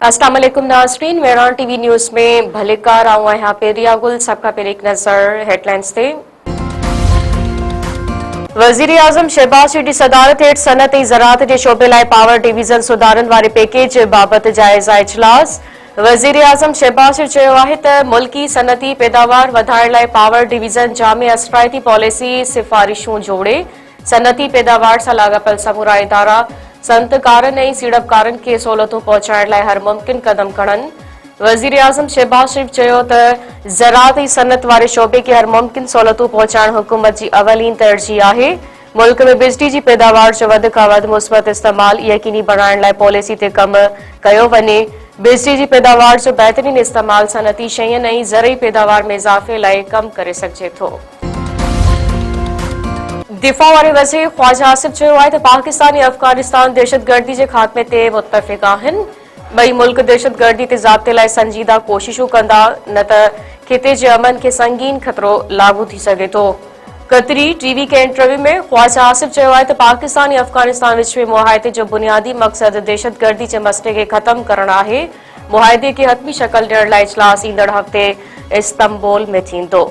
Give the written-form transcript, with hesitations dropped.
अस्सलाम वालेकुम नाज़रीन, वेरान टीवी न्यूज़ में भलेकार आऊं आहियां पेरिया गुल। सबका पहले एक नज़र हेडलाइंस ते। वज़ीर आज़म शहबाज शरीफ़ जी सदारत हेठ सनत ऐं ज़राअत जे शोबे लाइ पावर डिवीज़न सुधारनि वारे पैकेज बाबति जाइज़ा इजलास। वज़ीर आज़म शहबाज शरीफ़ चयो आहे त मुल्की सनती पैदावार वधाइण लाइ पावर डिवीज़न जामे असराइती पॉलिसी सिफ़ारिशूं जोड़े। सनती पैदावार सां लाॻापियल समूरा इदारा सनतकारनि ऐं सीड़पकारनि खे सहूलियतूं पहुचाइण लाइ हर मुमकिन क़दम खणनि। वज़ीर आज़म शहबाज शरीफ़ चयो त ज़राअत ऐं सनत वारे शोबे खे हर मुमकिन सहूलियतूं पहुचाइण हुकूमत जी अवलीन तरजीह आहे। मुल्क में बिजली जी पैदावार जो वध खां वधि मुस्बत इस्तेमाल यकीनी बणाइण लाइ पॉलिसी ते कमु कयो वञे। बिजली जी पैदावार जो बहितरीन इस्तेमाल सनती शयुनि ऐं ज़रई पैदावार में इज़ाफ़े लाइ कमु करे सघिजे थो। दिफ़ा वारे वज़ीर ख्वाजा आसिफ चयो आहे त पाकिस्तान ऐं अफ़गानिस्तान दहशतगर्दी जे ख़ात्मे ते मुतफ़िक़ आहिनि। ॿई मुल्क दहशतगर्दी ते ज़ाब्ते लाइ संजीदा कोशिशूं कंदा, न त खिते जे अमन खे संगीन ख़तरो लागू थी सघे थो। क़तरी टीवी के इंटरव्यू में ख्वाजा आसिफ चयो आहे त पाकिस्तान ऐं अफ़गानिस्तान विच में मुआहिदे जो बुनियादी मक़सद दहशतगर्दी जे मसइले खे ख़तमु करणु आहे। मुआहिदे खे हतमी शक्ल ॾियण लाइ इजलास ईंदड़ हफ़्ते इस्तांबुल में थींदो।